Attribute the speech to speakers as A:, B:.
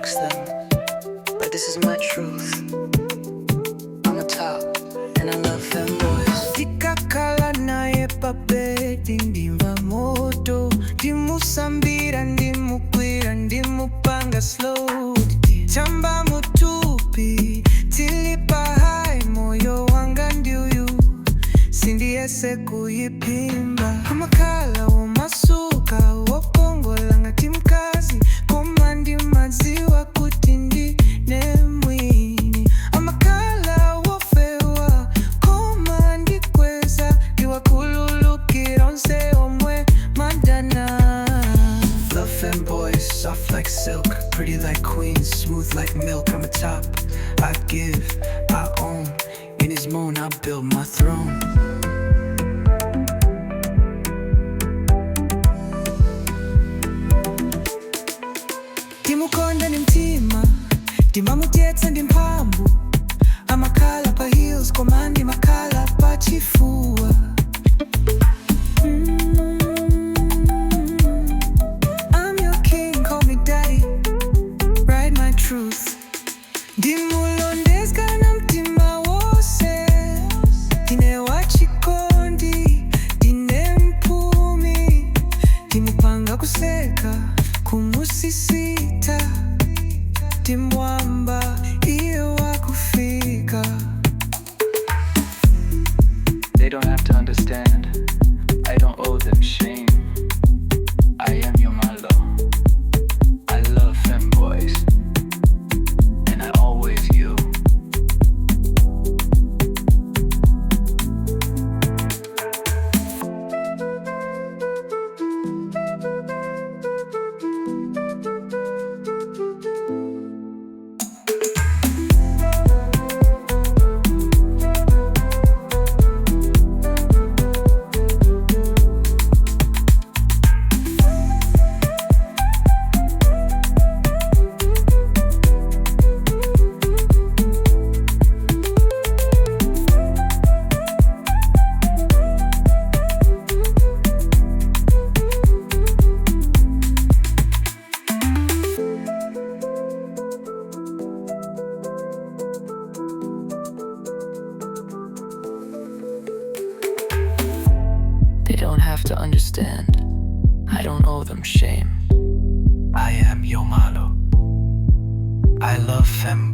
A: shocks them, but this is my truth. I'm the top, and I love femboys.
B: Ndikakhala naye papeti ndimva moto, Ndimusambira, ndimugwira, ndimupanga slow, chamba thupi, tili Moyo, wanga ndiuyu, sindiyese kuyiphimba. Amakhala, womasuka, wokongola ngati mkazi, Koma ndimadziwa kuti Ndine, mwini. Amakhala, wofewa, Koma andikweza, Ndiwakhululukira, onse omwe, amadana. Love femboys, soft like silk, pretty like queens, smooth like milk. I'm a top, I give, I own. In his moan, I build my throne. Ndikonda nimtima, ndimamudyetsa ndimphamvu. Amakhala pa heels, Koma ndimakhala pa chifuwa. I'm your king, call me daddy, write my truth. Ndimulondezga na mtima wose, Ndine wachikondi, Ndine mpumi, Ndimupanga kuseka, kumusisita, Ndimwamba, iye wakufika.
C: They don't have to understand, I don't owe them shame. I am your malo, I love femboys, and I always you.
A: They don't have to understand, I don't owe them shame.
B: I am your malo, I love femboys.